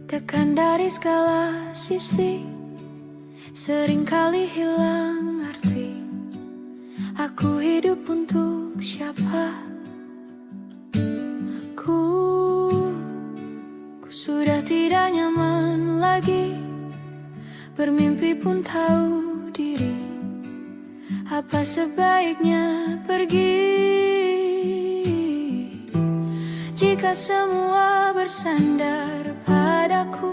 Tekan dari segala sisi, seringkali hilang arti. Aku hidup untuk siapa? Ku sudah tidak nyaman lagi. Bermimpi pun tahu diri. Apa sebaiknya pergi? Jika semua bersandar padaku,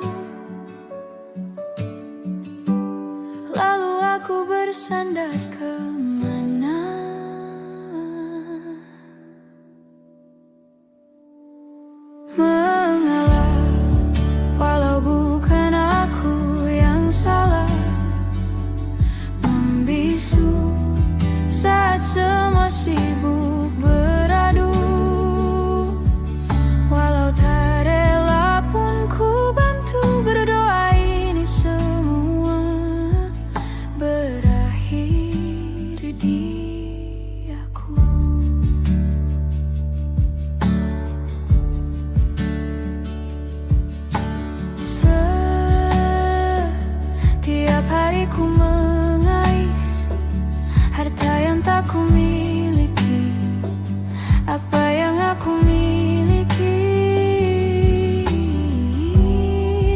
lalu aku bersandar kemana? Mengalah, walau bukan aku yang salah. Membisu saat semua sibuk beradu. Walau tak rela pun ku bantu berdoa ini semua berakhir di aku. Setiap hari ku mengais harta yang tak ku miliki. Apa yang aku miliki?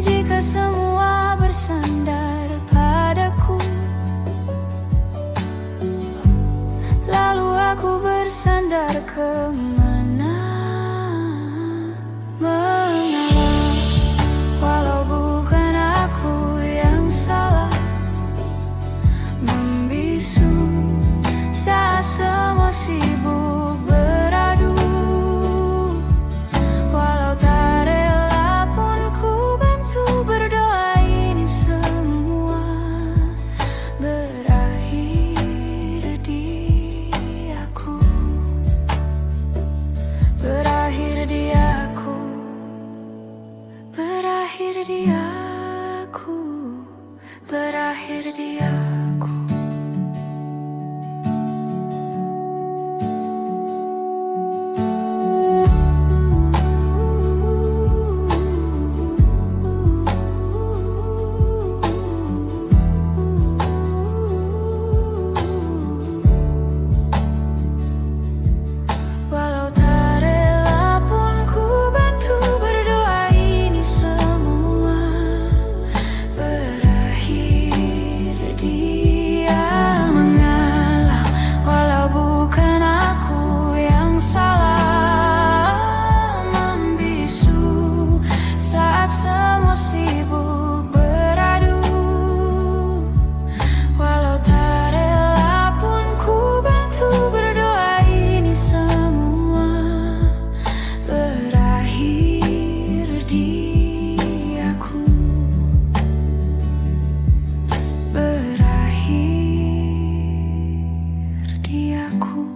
Jika semua bersandar padaku, lalu aku bersandar kemana? Mengalah, walau bukan aku yang salah. Membisu saat semua sibuk beradu. Walau tak rela pun ku bantu berdoa ini semua berakhir di aku. Berakhir di aku. Berakhir di aku. Berakhir di aku. Walau tak rela pun ku bantu berdoa ini semua berakhir dia. Mengalah, walau bukan aku yang salah. Membisu saat semua sibuk beradu. Walau tak rela pun ku bantu berdoa ini semua berakhir di aku. Berakhir di aku.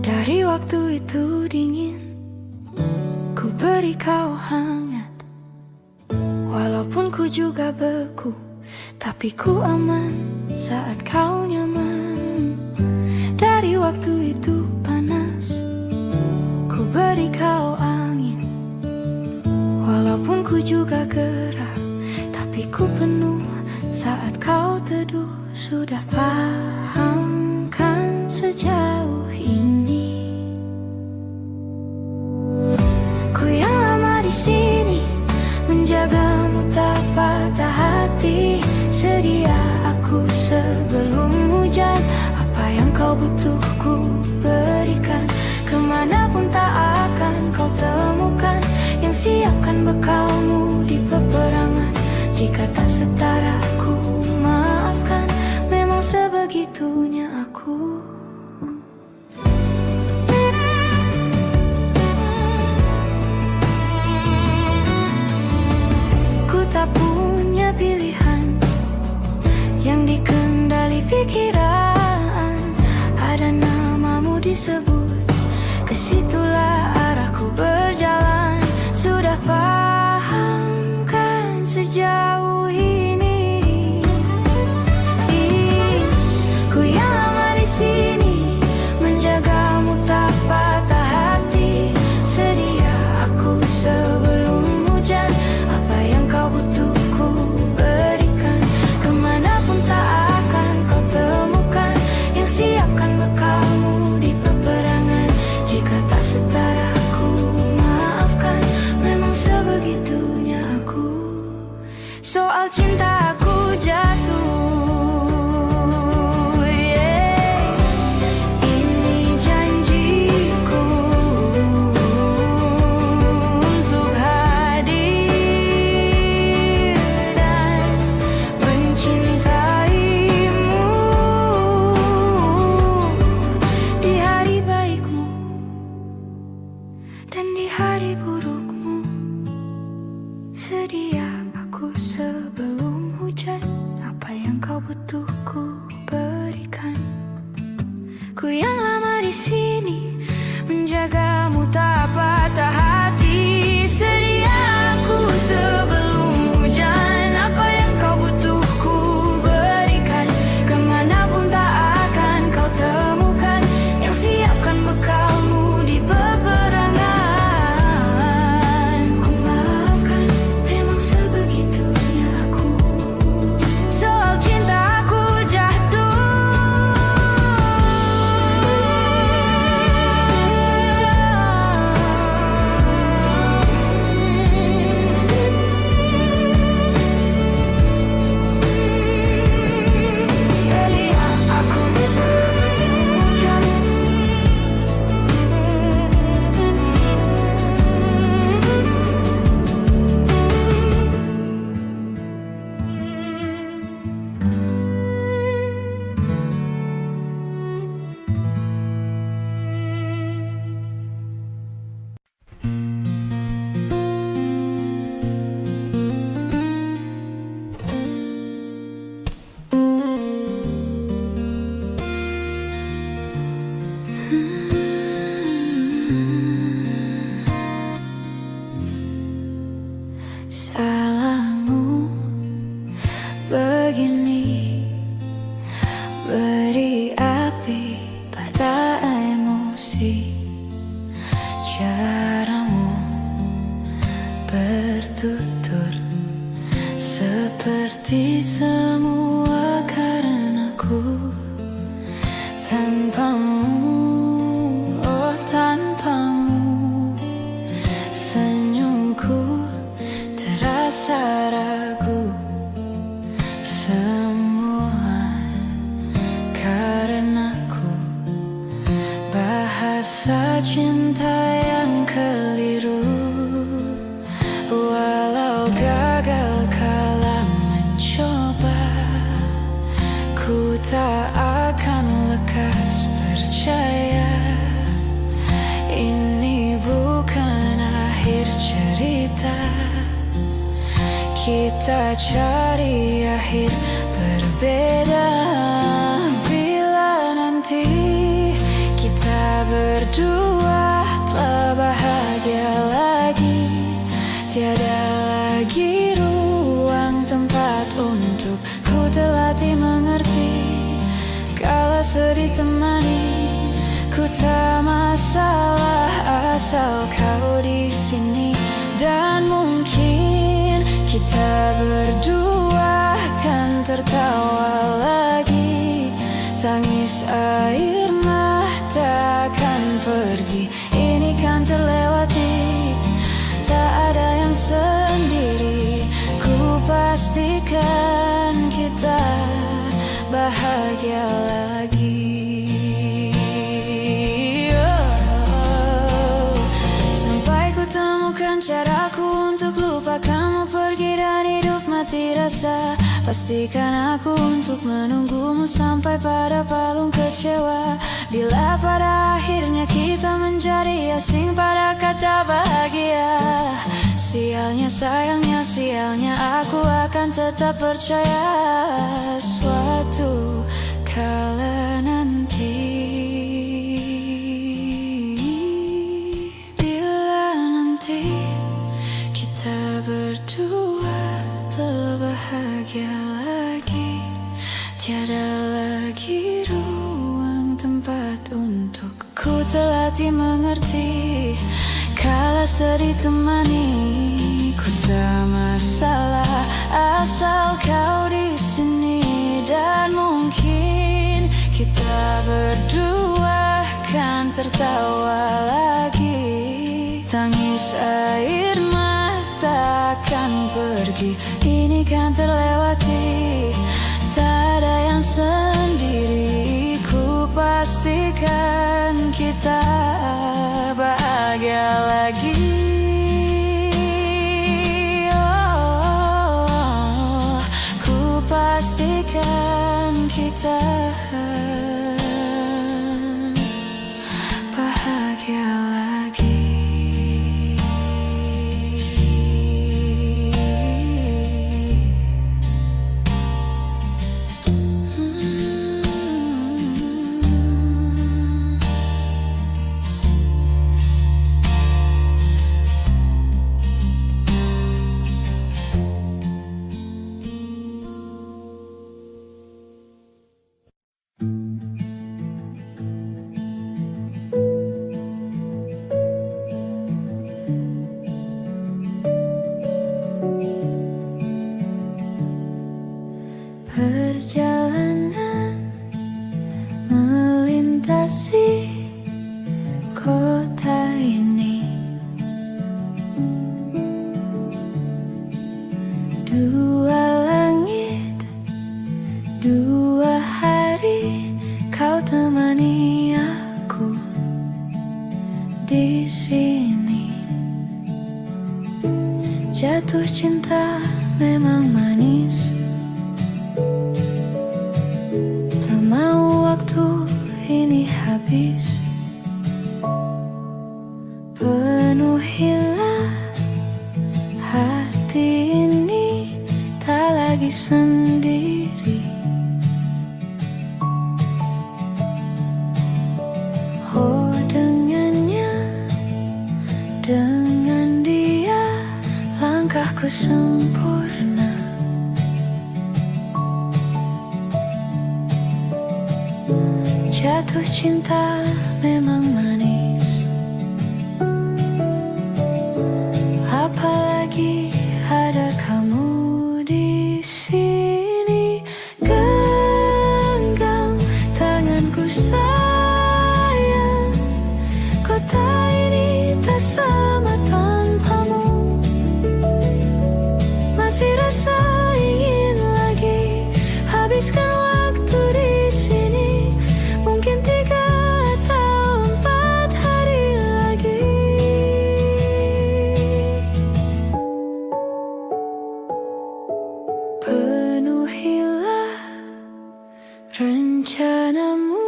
Dari waktu itu dingin, ku beri kau hangat. Walaupun ku juga beku, tapi ku aman saat kau nyaman. Dari waktu itu panas, ku beri kau angin. Walaupun ku juga gerah, tapi ku penuh saat kau teduh. Sudah paham kan sejauh ini? Ku yang lama di sini, menjagamu tak patah hati. Sedia aku sebelum hujan. Apa yang kau butuh ku berikan. Kemanapun tak akan kau temukan yang siapkan bekalmu di jika tak setara ku maafkan. Memang sebegitunya aku. Ku tak punya pilihan yang dikendali pikiran. Ada namamu disebut, kesitulah arahku berjalan. Sudah paham kan sejauh ini? Ku yang lama di sini, menjagamu tak patah hati. Sedia aku sebelum hujan, apa yang kau butuh ku berikan. Kemanapun tak akan kau temukan yang siapkan bekalmu di peperangan. Jika tak setara ku maafkan, memang sebegitunya aku. Soal cinta aku jatuh. Dan di hari burukmu, sedia aku sebelum hujan. Apa yang kau butuh ku berikan. Ku yang lama di sini, menjagamu tak patah hati. Sedia aku sebelum hujan. Apa yang kau butuh ku berikan. Kemanapun tak akan kau temukan yang siapkan bekalmu di peperangan. Salahmu begini, beri api pada emosi. Caramu bertutur seperti semua karenaku. Tanpamu, oh tanpamu, senyumku terasa ragu. Semua karenaku, bahasa cinta yang keliru. Walau gagal kala mencoba, ku tak akan lekas percaya. Ini bukan akhir cerita, kita cari akhir berbeda. Bila nanti kita berdua telah bahagia lagi, tiada lagi ruang tempat untuk ku terlatih mengerti. Kala sedih temani, ku tak masalah asal kau di sini. Dan mungkin kita berdua kan tertawa lagi. Tangis air mata akan pergi, ini kan terlewati. Tak ada yang sendiri, ku pastikan kita bahagia lagi. Sampai ku temukan cara Caraku untuk lupakanmu pergi dan hidup mati rasa. Pastikan aku untuk menunggumu sampai pada palung kecewa. Bila pada akhirnya kita menjadi asing pada kata bahagia. Sialnya sayangnya sialnya aku akan tetap percaya. Suatu kala nanti, bila nanti kita berdua telah bahagia lagi, tiada lagi ruang tempat untuk ku terlatih mengerti. Kala sedih temani ku tak masalah asal kau di sini, dan mungkin kita berdua kan tertawa lagi. Tangis air mata akan pergi, ini kan terlewati. Tak ada yang sendiri, ku pastikan kita bahagia lagi. Oh, ku pastikan kita bahagia lagi. Perjalanan melintasi kota ini, dua langit, dua hari, kau temani aku di sini. Jatuh cinta memang manis, ini habis. Penuhilah hati ini, tak lagi sendiri. Oh, dengannya, dengan dia langkahku sempurna. Jatuh cinta memang manis, apalagi ada kamu di sini. Genggam tanganku sayang, kota ini tak sama tanpamu. Masih rasa ingin lagi habiskan waktu di sini. Mungkin 3 atau 4 hari lagi. Penuhilah rencanamu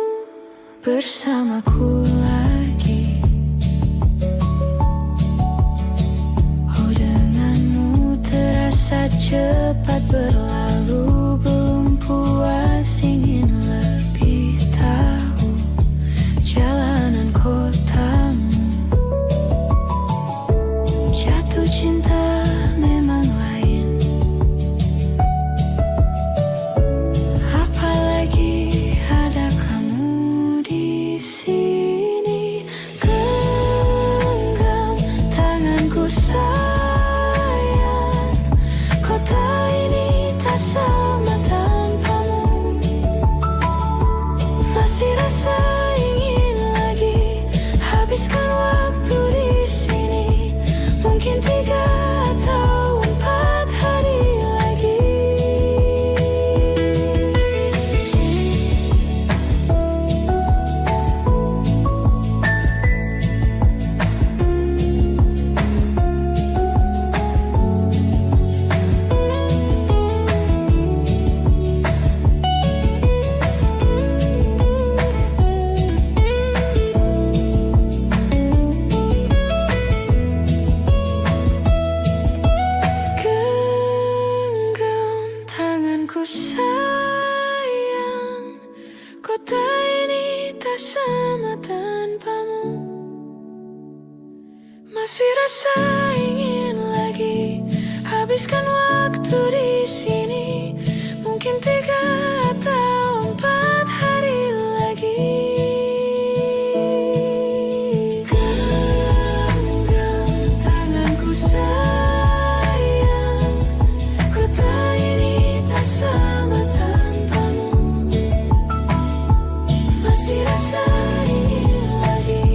bersamaku lagi. Oh, denganmu terasa cepat berlalu, belum puas ingin lebih tahu jalanan kotamu. Jatuh cinta memang lain, apalagi ada kamu di sini. Genggam tanganku sayang, kota ini tak sama tanpamu. Habiskan waktu di sini, mungkin 3 atau 4 hari lagi. Genggam tanganku sayang, kota ini tak sama tanpamu. Masih rasa ingin lagi,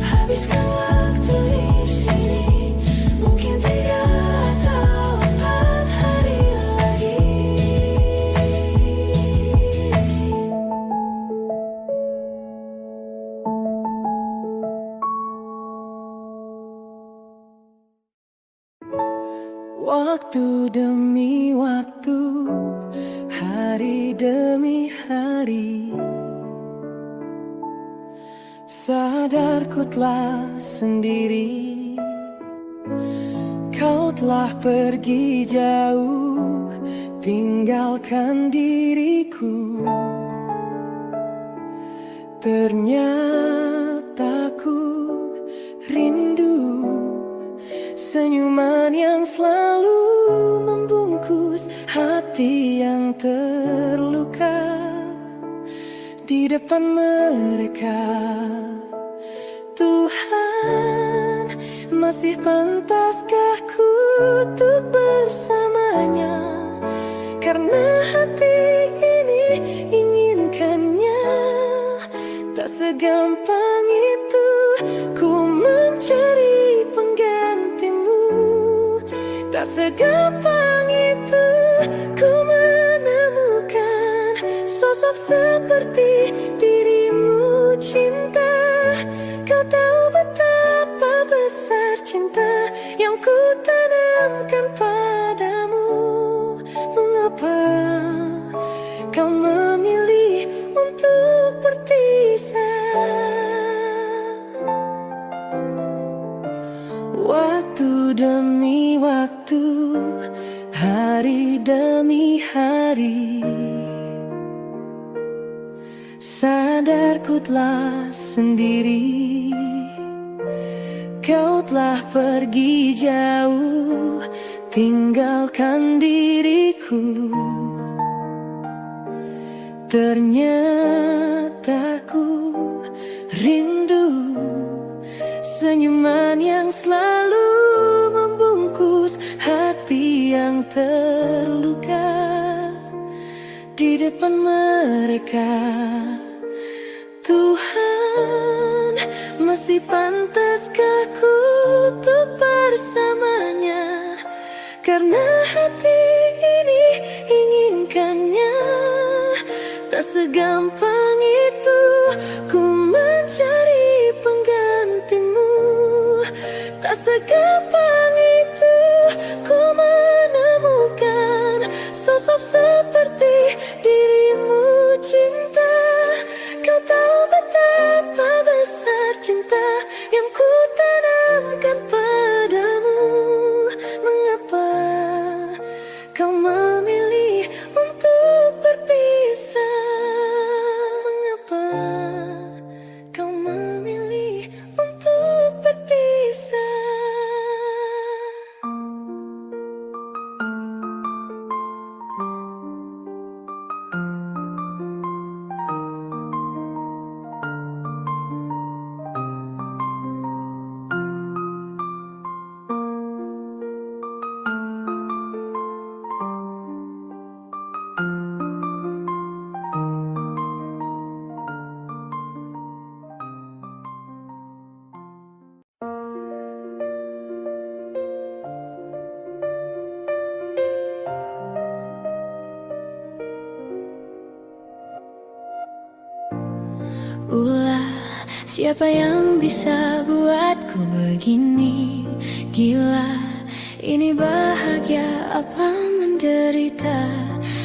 habiskan waktu di sini, mungkin 3 atau 4 hari lagi. Waktu demi waktu, hari demi hari, sadarku telah sendiri. Kau telah pergi jauh, tinggalkan diriku. Ternyata ku rindu senyuman yang selalu membungkus hati yang terluka di depan mereka. Tuhan, masih pantaskah ku untuk bersamanya? Karena hati ini inginkannya. Tak segampang itu ku mencari penggantimu. Tak segampang itu ku menemukan sosok seperti dirimu. Cinta, kau tahu betapa besar cinta yang ku tanamkan padamu. Mengapa kau memilih untuk berpisah? Waktu demi waktu, hari demi hari, sadarku telah sendiri. Kau telah pergi jauh, tinggalkan diriku. Ternyata ku rindu senyuman yang selalu membungkus hati yang terluka di depan mereka. Tuhan, masih pantaskah ku untuk bersamanya? Karena hati ini inginkannya. Tak segampang itu ku mencari penggantimu. Tak segampang itu ku menemukan sosok seperti dirimu. Cinta, kau tahu betapa besar cinta yang ku tanamkan padamu. Mengapa kau memilih untuk berpisah? Mengapa kau memilih untuk berpisah? Ulah, siapa yang bisa buatku begini? Gila, ini bahagia apa menderita?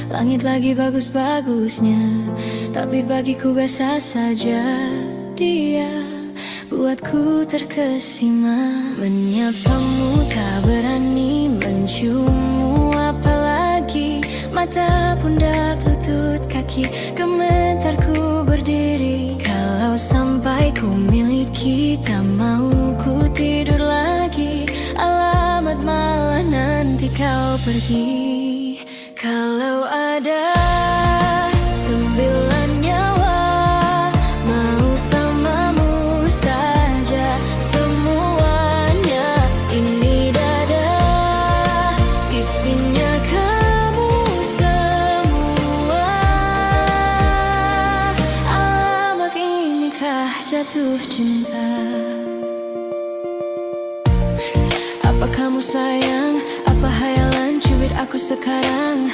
Langit lagi bagus-bagusnya, tapi bagiku biasa saja. Dia buatku terkesima. Menyapamu tak berani, menciummu apalagi. Mata, pundak, lutut, kaki, gemetarku berdiri. Kalau sampai ku miliki, tak mau ku tidur lagi. Alamat malah nanti nanti kau pergi. Kalau ada 9 nyawa, mau samamu saja semuanya. Ini dada, isinya kamu semua. Alamak, inikah jatuh cinta? Apa kamu sayang? Apa hayalan cubit aku sekarang?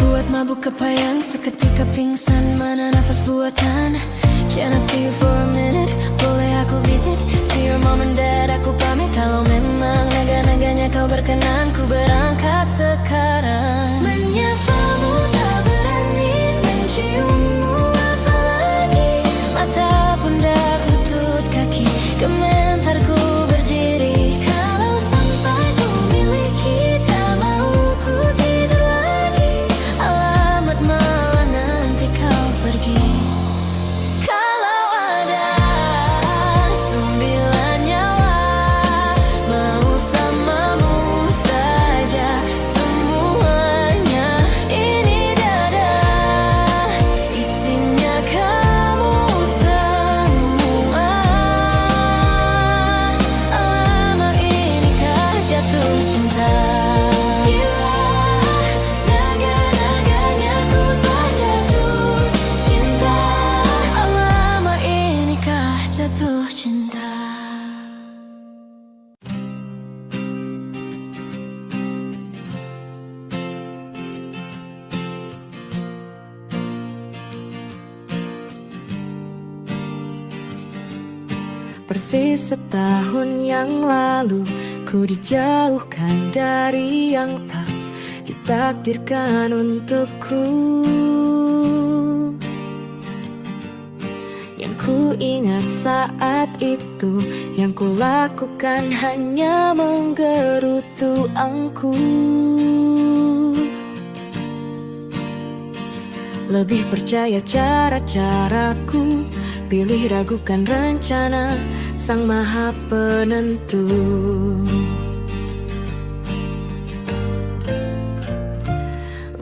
Buat mabuk kepayang, seketika pingsan, mana nafas buatan. Can I see you for a minute? Boleh aku visit? See your mom and dad, aku pamit. Kalau memang naga-naganya kau berkenan, ku berangkat sekarang. Menyapamu tak berani, menciummu apalagi. Mata pundak, lutut, kaki, komentarku berdiri. Kalau sampai ku miliki, tak mau ku tidur lagi. Alamat malah nanti kau pergi. Kalau ada 9 nyawa, mau samamu saja semuanya. Ini dada, isinya kamu semua. Alamak, inikah jatuh cinta? Naga-naganya ku tak jatuh cinta. Alamak, inikah jatuh cinta? Persis setahun yang lalu, ku dijauhkan dari yang tak ditakdirkan untukku. Yang ku ingat saat itu, yang ku lakukan hanya menggerutu angku. Lebih percaya cara-caraku, pilih ragukan rencana Sang Maha Penentu.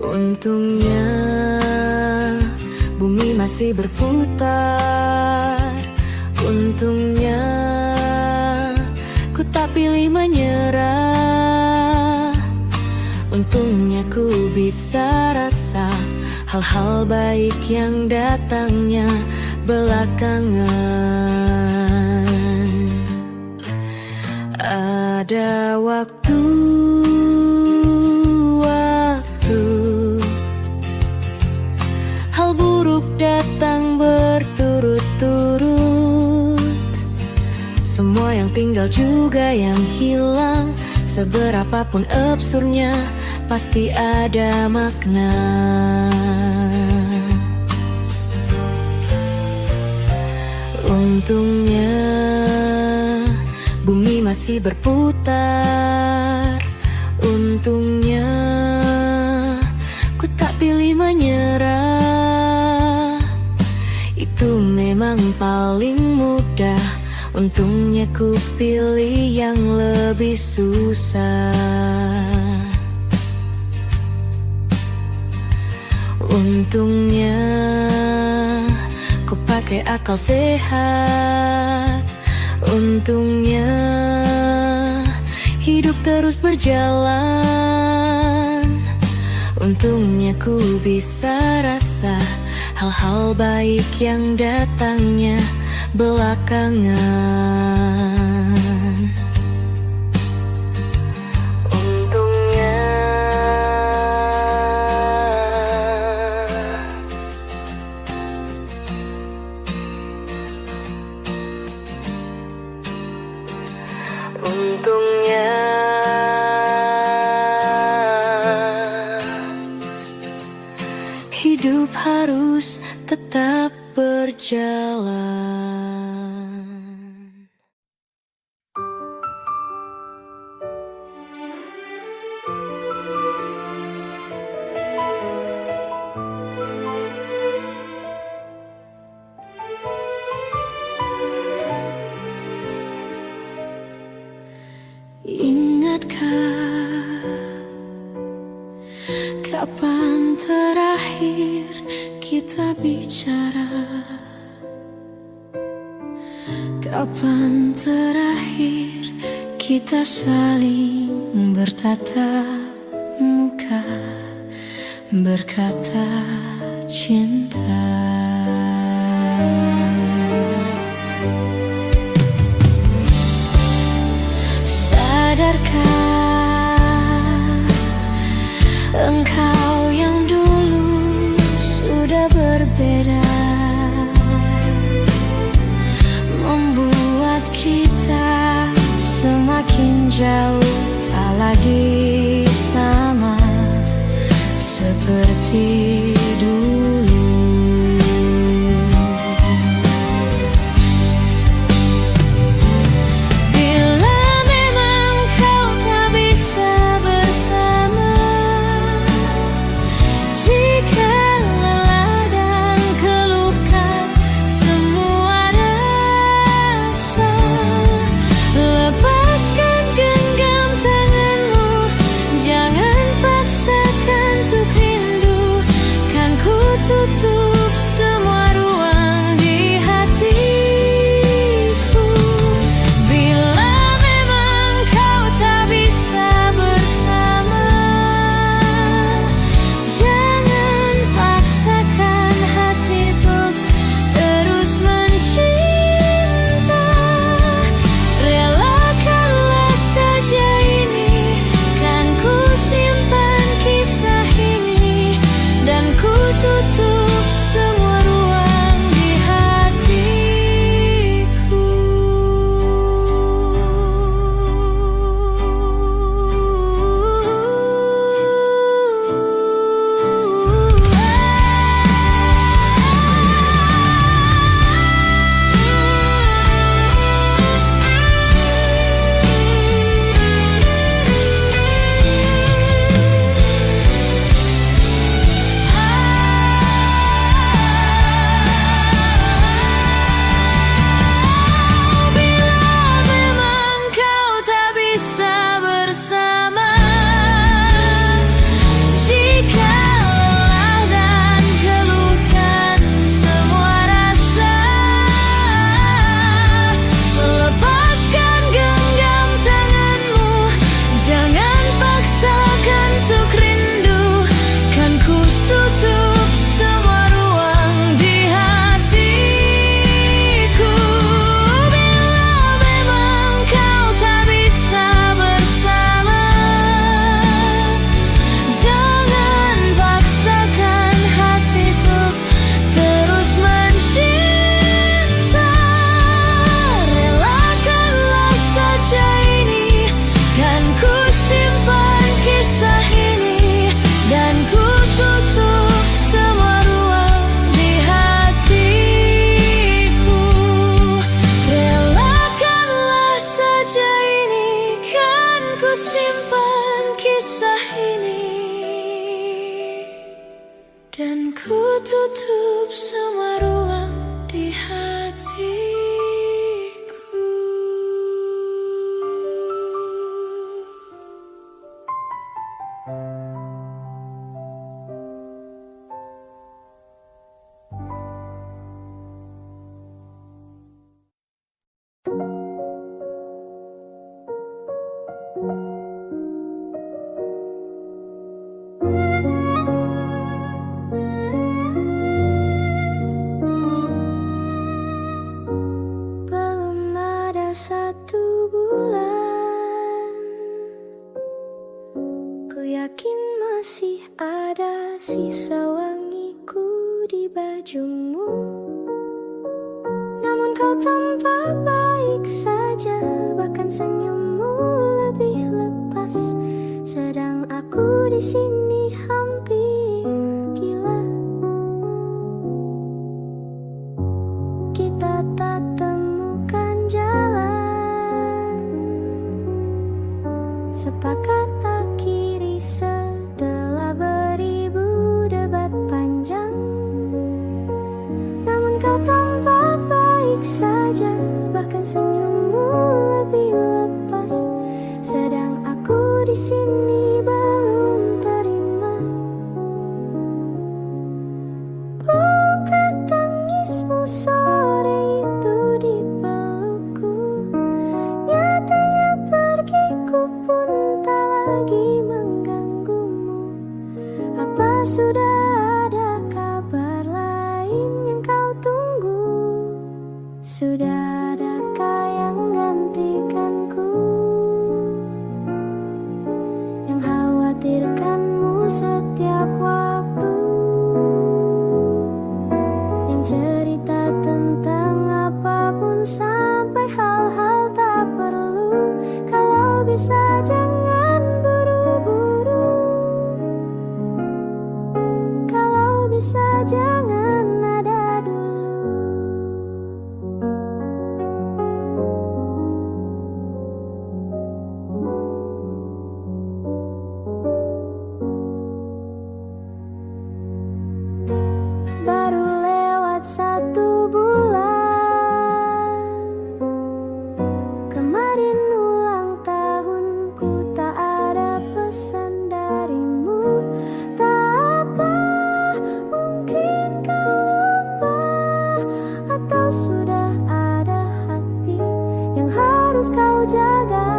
Untungnya bumi masih berputar. Untungnya ku tak pilih menyerah. Untungnya ku bisa rasa hal-hal baik yang datangnya belakangan. Ada waktu hal buruk datang berturut-turut. Semua yang tinggal juga yang hilang. Seberapapun absurdnya, pasti ada makna. Untungnya bumi masih berputar. Untungnya ku tak pilih menyerah. Itu memang paling mudah. Untungnya ku pilih yang lebih susah. Untungnya ku pakai akal sehat. Untungnya hidup terus berjalan. Untungnya ku bisa rasa hal-hal baik yang datangnya belakangan. Untungnya hidup harus tetap berjalan. Ingatkah Kapan terakhir kita bicara? Kapan terakhir kita saling bertatap muka, berkata cinta? Sadarkah engkau yang dulu sudah berbeda, membuat kita semakin jauh, tak lagi sama seperti dulu. Bila memang kau tak bisa bersama, jika lelah dan keluhkan semua rasa, lepaskan genggam tanganmu, jangan paksakan untuk rindu, kan ku tutup semua ruang di hatiku. Bila memang kau tak bisa bersama, jangan paksakan hati untuk terus mencinta. Relakanlah saja ini, kan ku simpan kisah ini, dan ku tutup semua ruang di hatiku. Bila memang kau tak bisa bersama, jika lelah dan keluhkan semua rasa, lepaskan genggam tanganmu, jangan paksakan untuk rindu, kan ku tutup semua ruang di hatiku. Bila memang kau tak bisa bersama, jangan paksakan hati untuk terus mencinta. Relakanlah saja ini, kan ku simpan kisah ini, dan ku tutup semua ruang di hatiku. Relakanlah saja ini, kan ku simpan kisah ini, dan ku tutup semua ruang di hatiku. Belum ada 1 bulan, ku yakin masih ada sisa wangiku di bajumu. Namun kau tampak baik saja, bahkan senyummu lebih lepas, sedang aku di sini hampir gila. Kita tak temukan jalan, sepakat akhiri setelah beribu debat panjang. Namun kau tampak baik saja, bahkan senyummu lebih lepas, sedang aku di sudah ada kabar lain yang kau tunggu? Sudah adakah yang gantikanku, yang khawatirkanmu setiap waktu, yang cerita tentang apapun sampai hal-hal tak perlu? Kalau bisa jangan buru-buru, kalau bisa jangan ada dulu. Baru lewat 1 bulan, kemarin ulang tahunku, tak ada pesan darimu. Tak apa, mungkin kau lupa, atau sudah ada hati yang harus kau jaga.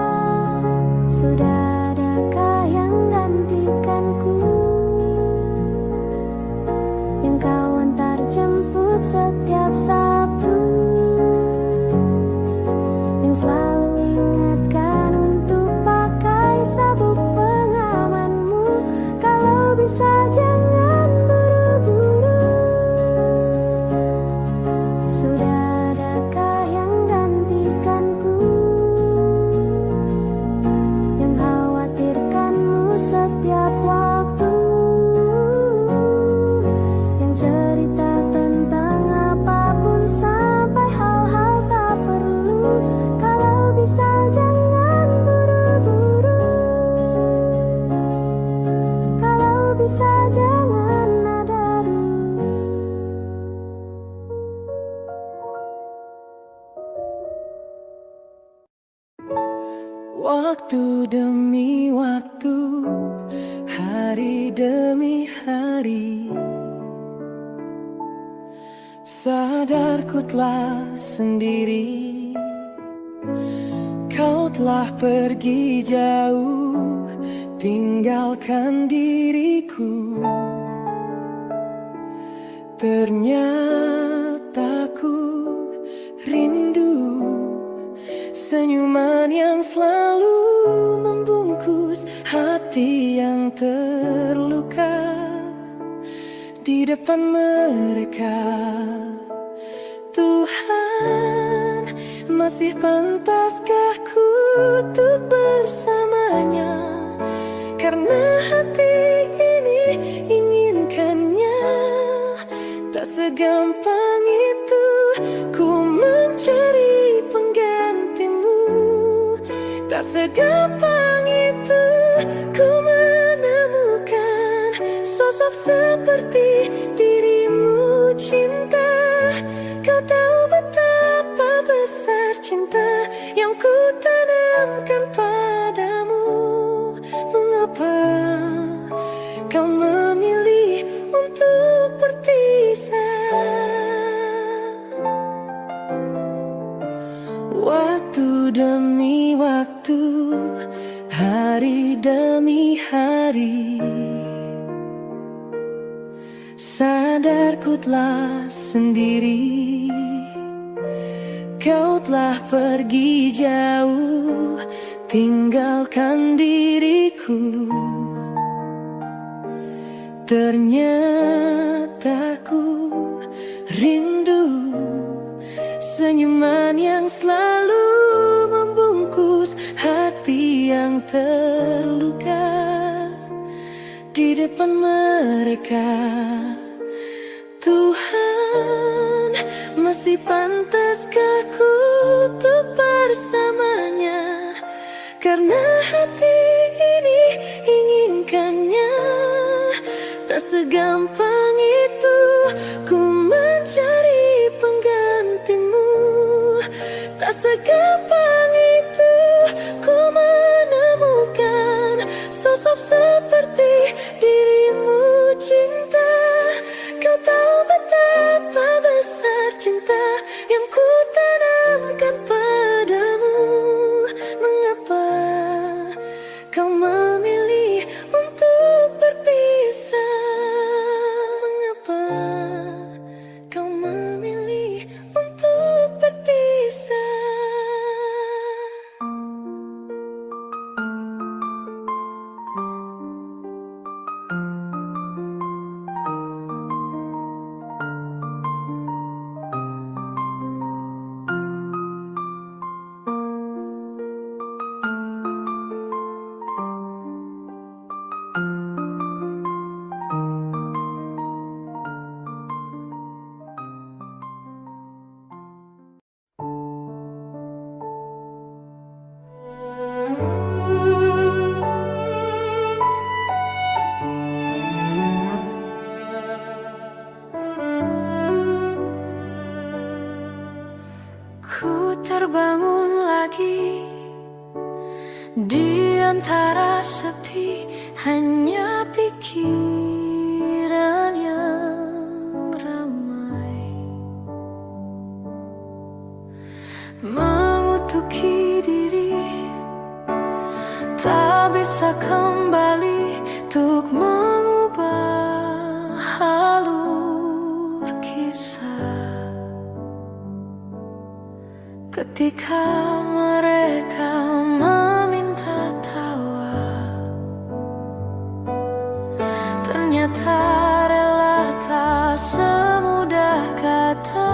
Sudah adakah yang gantikanku, yang kau antar jemput setiap Sabtu, yang selalu ingatkan untuk pakai sabuk pengamanmu? Kalau bisa jangan buru-buru, sudah adakah yang gantikanku, yang khawatirkanmu setiap waktu, yang cerita tentang apapun sampai hal-hal tak perlu? Kalau bisa jangan buru-buru, kalau bisa jangan ada dulu. Waktu demi waktu, hari demi hari, sadarku telah sendiri. Kau telah pergi jauh, tinggalkan diriku. Ternyata ku rindu senyuman yang selalu membungkus hati yang terluka di depan mereka. Tuhan, masih pantaskah ku untuk bersamanya? Karena hati ini inginkannya. Tak segampang itu ku mencari penggantimu. Tak segampang itu ku menemukan sosok seperti dirimu. Cinta, kau tahu betapa besar cinta yang ku tanamkan padamu. Mengapa kau memilih untuk berpisah? Waktu demi waktu, hari demi hari, sadarku telah sendiri. Kau telah pergi jauh, tinggalkan diriku. Ternyata ku rindu senyuman yang selalu membungkus hati yang terluka di depan mereka. Tuhan, masih pantaskah ku untuk bersamanya? Karena hati ini inginkannya. Tak segampang itu ku mencari penggantimu. Tak segampang itu ku menemukan sosok seperti dirimu. Cinta, kau tahu betapa besar cinta yang ku tanamkan padamu. Mengapa kau memilih untuk berpisah? hati, hanya pikiran yang ramai mengutuki diri, tak bisa kembali untuk mengubah alur kisah. Ketika mereka meminta tawa, ternyata rela tak semudah kata.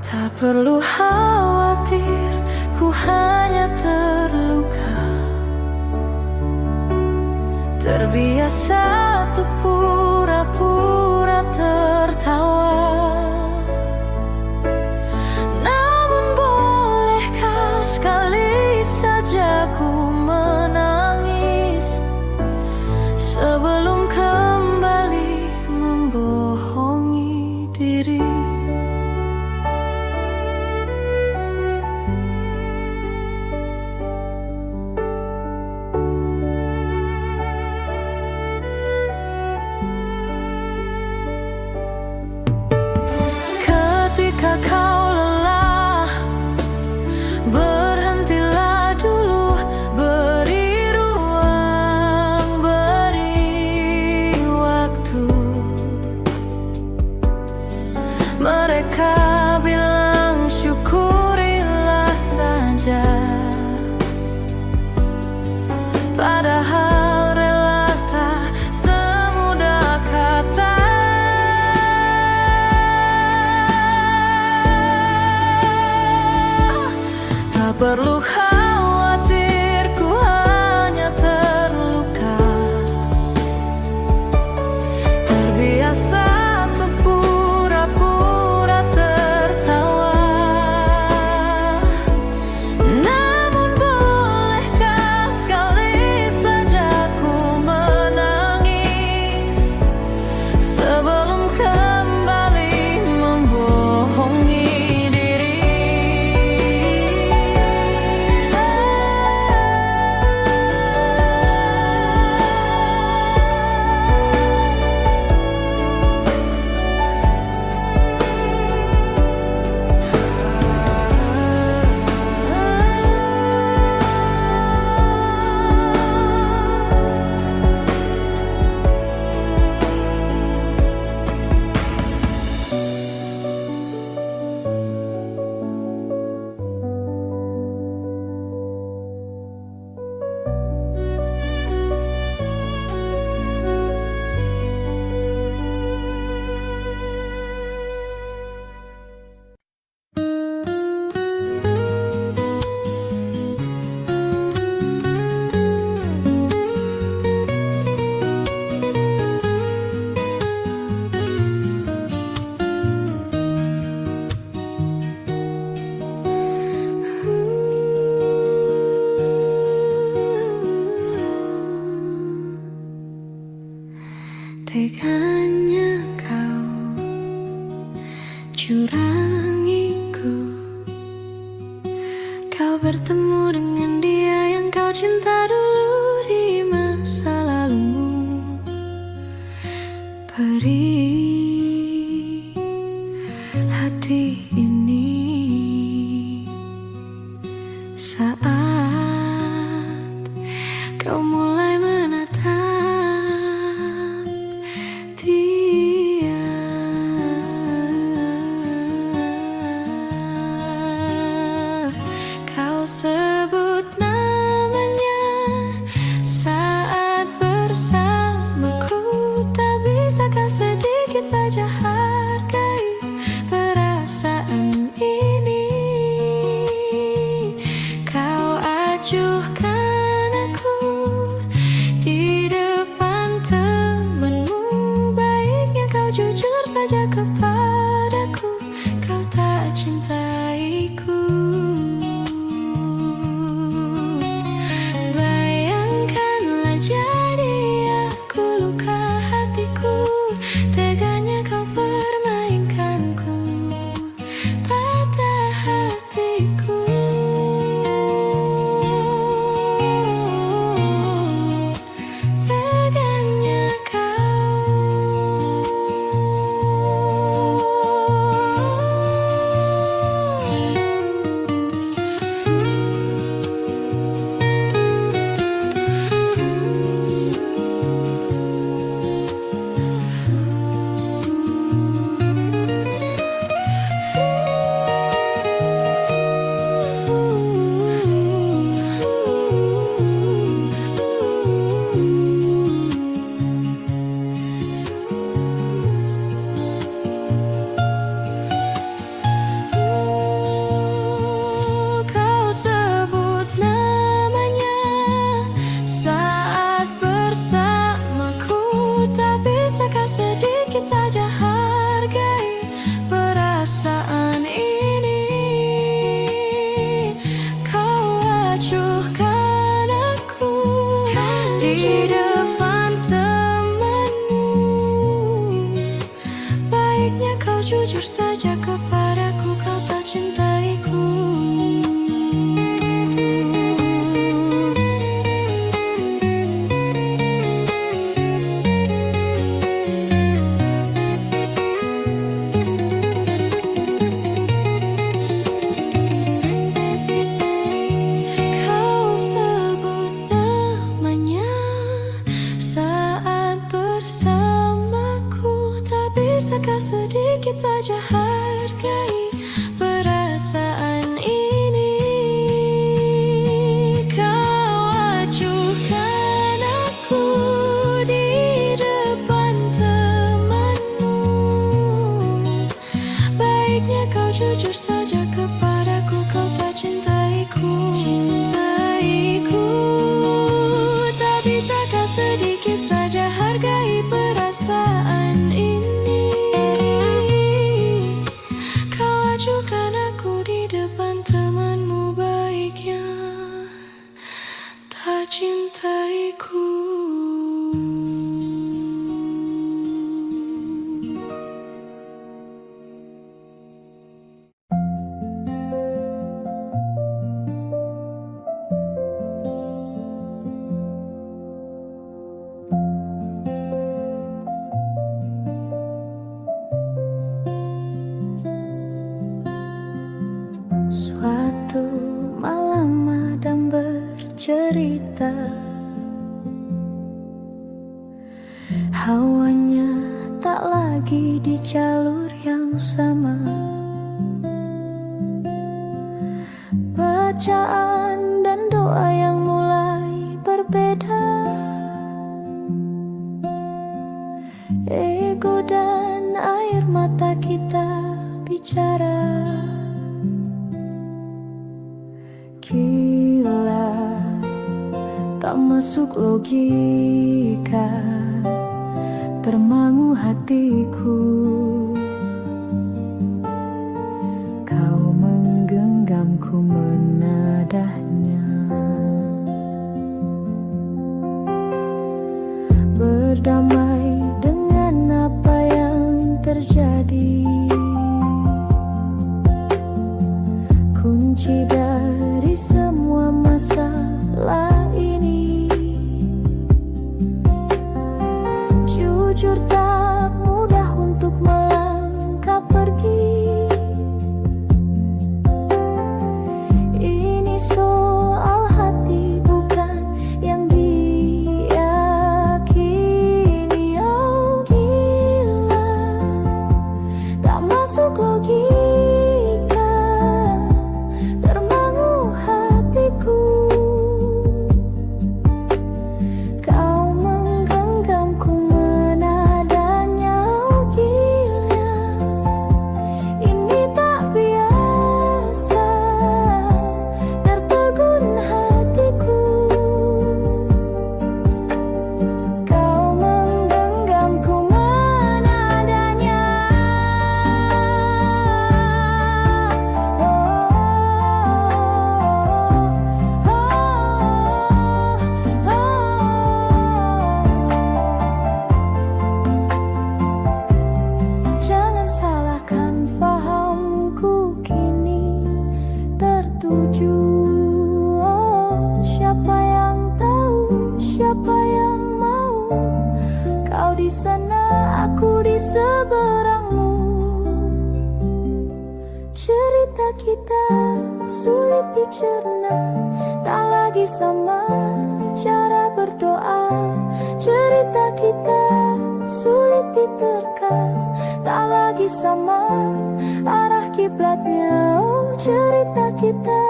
Tak perlu khawatir, ku hanya terluka, terbiasa untuk pura-pura tertawa. Namun bolehkah sekali saja ku menangis sebelum kembali membohongi diri. Ketika kau lelah, berhentilah dulu, beri ruang, beri waktu. Mereka bilang syukurilah saja, padahal rela tak semudah kata. Tak perlu khawatir, ku hanya terluka, terbiasa untuk pura-pura tertawa. Namun bolehkah sekali saja ku menangis sebelum kembali membohongi diri. Teganya kau curangiku, kau bertemu dengan dia yang kau cinta dulu di masa lalumu. Beri hati ini saat kau mulai menatap dia. Kau sebut namanya saat bersamaku, tak bisakah sedikit saja hargai perasaan ini. Kau acuhkan aku di depan temanmu. Baiknya kau jujur saja kepadaku, kau tak cintaiku. Kau sebut namanya saat bersamaku, tak bisakah sedikit saja hargai perasaan ini? Kau acuhkan aku di depan temanmu. Baiknya kau jujur saja kepadaku, kau tak cintaiku. Cintaiku, tak bisakah sedikit saja hargai perasaan ini? Kau acuhkan aku di depan temanmu, baiknya tak cintaiku. Suatu malam Adam bercerita, hawanya tak lagi di jalur yang sama. Bacaan dan doa yang mulai berbeda. Ego dan air mata kita bicara. Gila, tak masuk logika, termangu hatiku. Kau menggenggamku menadahnya, berdamai dengan apa yang terjadi. Kunci dari semua masalah ini, jujur tak mudah untuk melangkah pergi. Ini soal hati bukan yang diyakini. Oh gila, tak masuk logika, termangu hatiku. Kau menggenggamku menadanya. Oh gila, ini tak biasa, tertegun hatiku. Kau menggenggamku menadanya. Jangan salahkan fahamku kini tertuju. Oh, siapa yang tahu, siapa yang mau? Kau di sana, aku di seberangmu. Cerita kita sulit dicerna, tak lagi sama cara berdoa. Cerita kita sulit diterka, tak lagi sama arah kiblatnya. Oh, cerita kita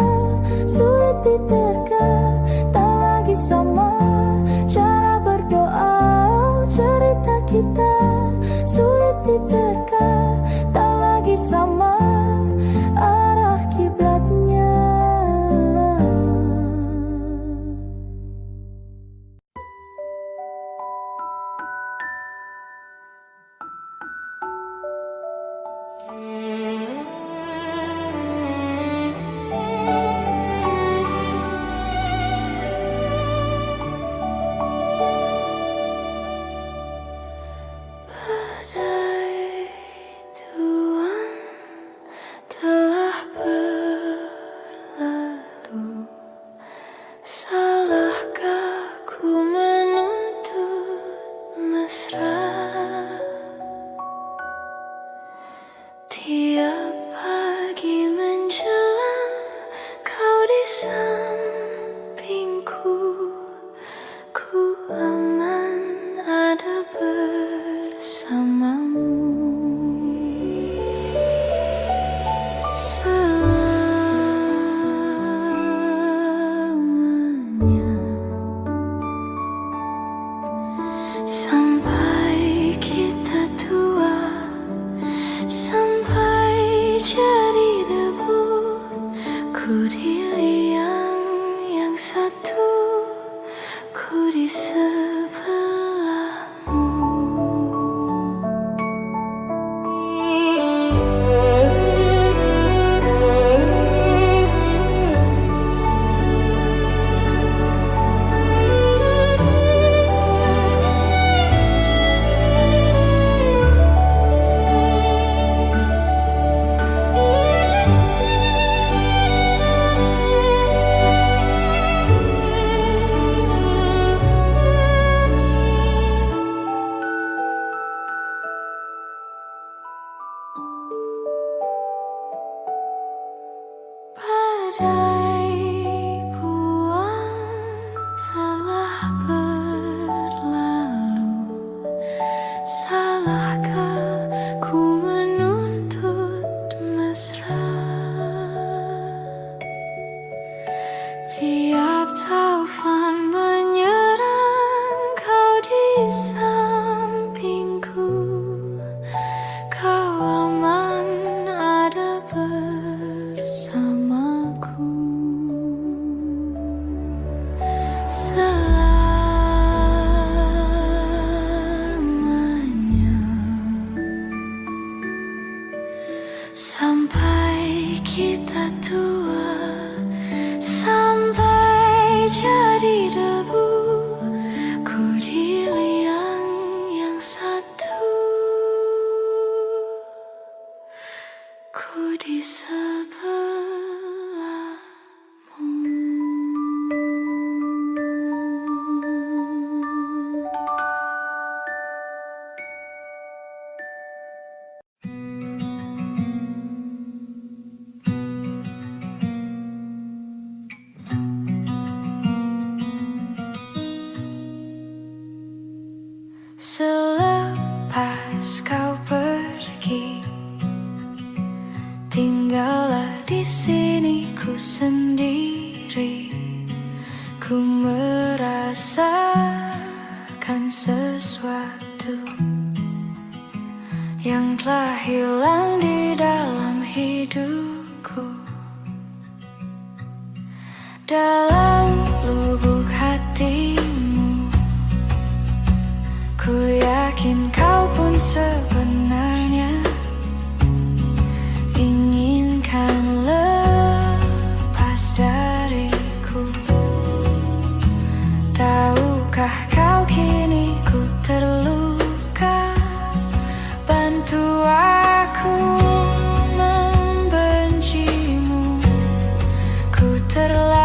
sulit diterka, tak lagi sama cara berdoa. Oh, cerita kita sulit diterka, tak lagi sama arah kiblatnya. sampingku, ku aman ada bersamamu. Selamanya, sampai kita tua, sampai jadi debu, ku di liang yang satu, ku di sebelahmu. Badai buang telah berlalu, salahkah ku menuntut mesra? Tiap taufan menyerang, kau di sampingku, kau aman ada bersamaku. Selamanya, sampai kita tua, sampai jadi debu, ku di liang yang satu, ku di sebelahmu. Selepas kau pergi, tinggallah di sini ku sendiri. Ku merasakan sesuatu yang telah hilang di dalam hidupku. Dalam lubuk hatimu, ku yakin kau pun sebenarnya inginkan lepas dariku. Tahukah kau kini ku terluka? Bantu aku membencimu. Ku terlalu